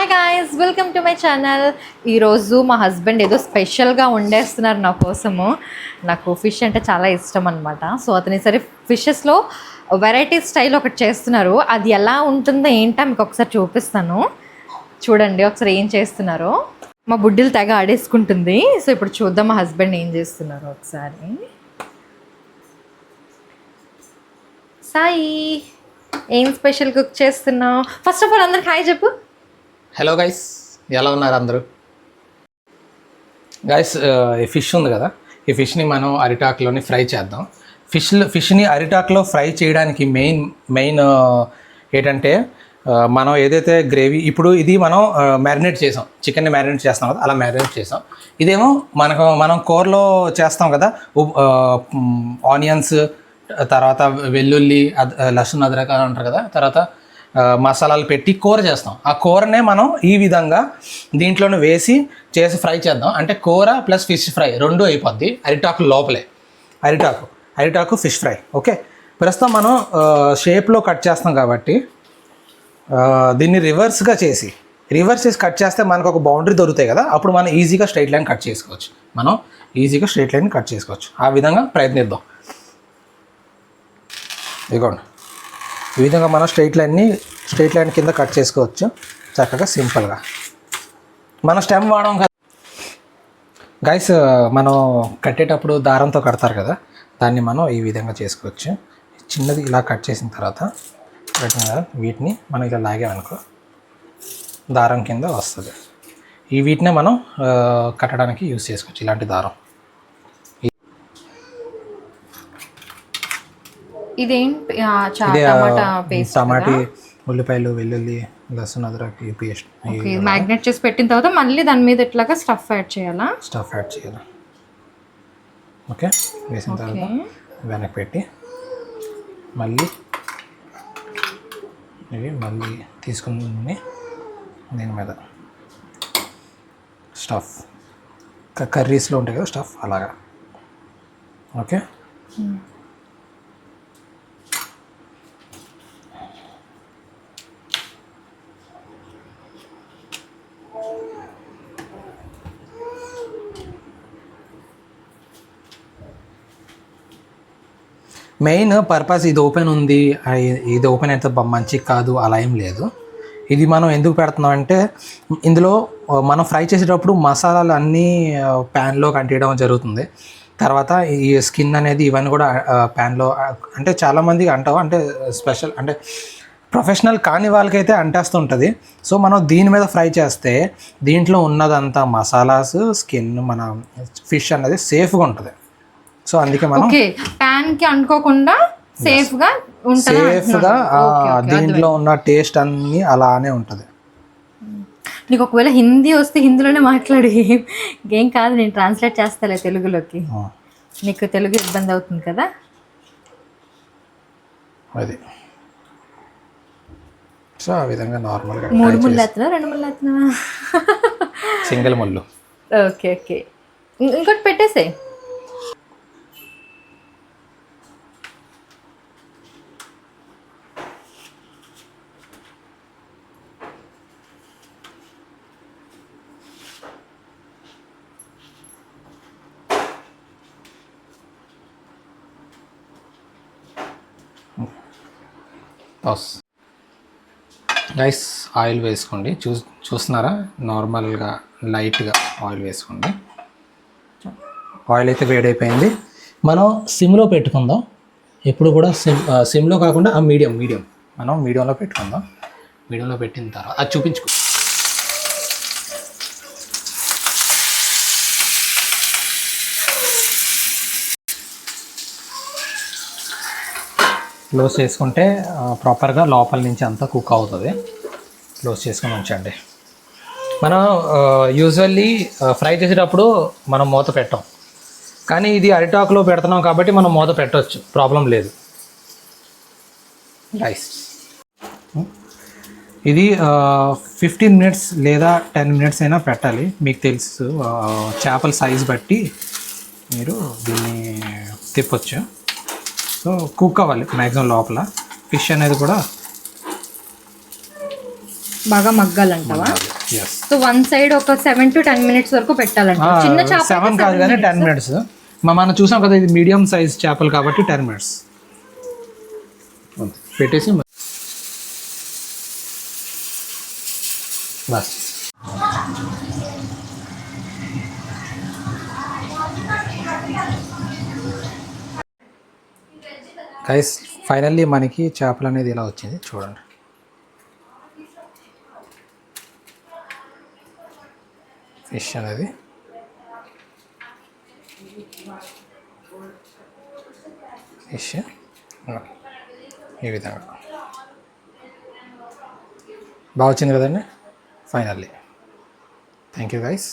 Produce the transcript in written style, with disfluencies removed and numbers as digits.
Hi guys, welcome to my channel. ఈరోజు మా husband ఏదో స్పెషల్గా వండేస్తున్నారు నా కోసము. నాకు ఫిష్ అంటే చాలా ఇష్టం అనమాట. సో అతని సరే ఫిషెస్లో వెరైటీ స్టైల్ ఒకటి చేస్తున్నారు. అది ఎలా ఉంటుందో ఏంటో మీకు ఒకసారి చూపిస్తాను. చూడండి ఒకసారి ఏం చేస్తున్నారో. మా బుడ్డిలు తెగ ఆడేసుకుంటుంది. సో ఇప్పుడు చూద్దాం మా హస్బెండ్ ఏం చేస్తున్నారు ఒకసారి. సాయి, ఏం స్పెషల్ కుక్ చేస్తున్నావు? ఫస్ట్ ఆఫ్ ఆల్ అందరికి హాయ్ చెప్పు. హలో గైస్, ఎలా ఉన్నారు అందరూ? గైస్, ఈ ఫిష్ ఉంది కదా, ఈ ఫిష్ని మనం అరిటాకులోని ఫ్రై చేద్దాం. ఫిష్ని అరిటాకులో ఫ్రై చేయడానికి మెయిన్ ఏంటంటే మనం ఏదైతే గ్రేవీ ఇప్పుడు ఇది మనం మ్యారినేట్ చేసాం, చికెన్ని మ్యారినేట్ చేస్తాం కదా, అలా మ్యారినేట్ చేసాం. ఇదేమో మనం కూరలో చేస్తాం కదా, ఆనియన్స్, తర్వాత వెల్లుల్లి, లసన్, అదరక అంటారు కదా, తర్వాత మసాలాలు పెట్టి కూర చేస్తాం. ఆ కూరనే మనం ఈ విధంగా దీంట్లోనే వేసి చేసి ఫ్రై చేద్దాం. అంటే కూర ప్లస్ ఫిష్ ఫ్రై రెండు అయిపోద్ది అరిటాకు లోపలే. అరిటాకు ఫిష్ ఫ్రై. ఓకే, ప్రస్తుతం మనం షేప్లో కట్ చేస్తాం కాబట్టి దీన్ని రివర్స్ చేసి కట్ చేస్తే మనకు ఒక బౌండరీ దొరుకుతాయి కదా, అప్పుడు మనం ఈజీగా స్ట్రైట్ లైన్ కట్ చేసుకోవచ్చు. ఆ విధంగా ప్రయత్నిద్దాం. ఇదిగోండి, ఈ విధంగా మనం స్ట్రైట్ లైన్ కింద కట్ చేసుకోవచ్చు చక్కగా సింపుల్గా. మనం స్టెమ్ వాడడం కదా గైస్, మనం కట్టేటప్పుడు దారంతో కడతారు కదా, దాన్ని మనం ఈ విధంగా చేసుకోవచ్చు. చిన్నది ఇలా కట్ చేసిన తర్వాత వీటిని మనం ఇలా లాగామనుకో దారం కింద వస్తుంది. వీటినే మనం కట్టడానికి యూజ్ చేసుకోవచ్చు, ఇలాంటి దారం. ఇదేంటి? టమాటీ, ఉల్లిపాయలు, వెల్లుల్లి, లసన్, అదరక పేస్ట్ మ్యాగ్నేట్ చేసి పెట్టిన తర్వాత మళ్ళీ దాని మీద ఇట్లాగా స్టఫ్ యాడ్ చేయాలా? ఓకే, వేసిన తర్వాత వెనక్కి పెట్టి మళ్ళీ తీసుకుని దీని మీద స్టఫ్, కర్రీస్లో ఉంటాయి కదా స్టఫ్, అలాగా. ఓకే, మెయిన్ పర్పస్ ఇది ఓపెన్ ఉంది, ఇది ఓపెన్ అయితే మంచి కాదు అలా ఏం లేదు. ఇది మనం ఎందుకు పెడుతున్నాం అంటే ఇందులో మనం ఫ్రై చేసేటప్పుడు మసాలాలు అన్నీ ప్యాన్లో కంటియడం జరుగుతుంది. తర్వాత ఈ స్కిన్ అనేది ఇవన్నీ కూడా ప్యాన్లో, అంటే చాలామంది అంటావు, అంటే స్పెషల్ అంటే ప్రొఫెషనల్ కాని వాళ్ళకైతే అంటేస్తుంటుంది. సో మనం దీని మీద ఫ్రై చేస్తే దీంట్లో ఉన్నదంతా మసాలాస్, స్కిన్, మన ఫిష్ అనేది సేఫ్గా ఉంటుంది. సో అందుకే మనం ప్యాన్కి అనుకోకుండా సేఫ్గా దీంట్లో ఉన్న టేస్ట్ అన్నీ అలానే ఉంటుంది. నీకు ఒకవేళ హిందీ వస్తే హిందీలోనే మాట్లాడి, ఏం కాదు, నేను ట్రాన్స్లేట్ చేస్తాలే తెలుగులోకి. నీకు తెలుగు ఇబ్బంది అవుతుంది కదా. అది సో ఆ విధంగా నార్మల్గా 3 ముళ్ళు ఎత్తునా 2 ముళ్ళు ఎత్తునా? సింగిల్ ముళ్ళు. ఓకే, ఇంకోటి పెట్టేసే. నైస్. ఆయిల్ వేసుకోండి. చూస్తున్నారా, నార్మల్గా లైట్గా ఆయిల్ వేసుకోండి. ఆయిల్ అయితే వేడైపోయింది. మనం సిమ్లో పెట్టుకుందాం. ఎప్పుడు కూడా సిమ్లో కాకుండా మీడియం మనం మీడియంలో పెట్టుకుందాం. మీడియంలో పెట్టిన తర్వాత అది చూపించుకో. క్లోజ్ చేసుకుంటే ప్రాపర్గా లోపల నుంచి అంతా కుక్ అవుతుంది. క్లోజ్ చేసుకొని ఉంచండి. మనం యూజువల్లీ ఫ్రై చేసేటప్పుడు మనం మూత పెట్టాం, కానీ ఇది అరిటాకులో పెడుతున్నాం కాబట్టి మనం మూత పెట్టవచ్చు, ప్రాబ్లం లేదు. రైస్ ఇది 15 మినిట్స్ లేదా 10 మినిట్స్ అయినా పెట్టాలి. మీకు తెలుసు, చేపల సైజ్ బట్టి మీరు దీన్ని తిప్పొచ్చు. సో కుక్ అవ్వాలి మ్యాక్సిమం లోపల. ఫిష్ అనేది కూడా బాగా మగ్గాలంటావా? ఎస్ సో వన్ సైడ్ ఒక 7 to 10 minutes వరకు పెట్టాలంట. చిన్న చేప 7 కాదు కానీ 10 minutes. మనం చూసాం కదా ఇది మీడియం సైజ్ చేపలు కాబట్టి 10 minutes పెట్టేసి బస్. గైస్ ఫైనల్లీ మనకి చేపలు అనేది ఇలా వచ్చింది చూడండి. ఫిష్ అనేది ఫిష్ ఈ విధంగా బాగా వచ్చింది కదండి ఫైనల్లీ. Thank you guys.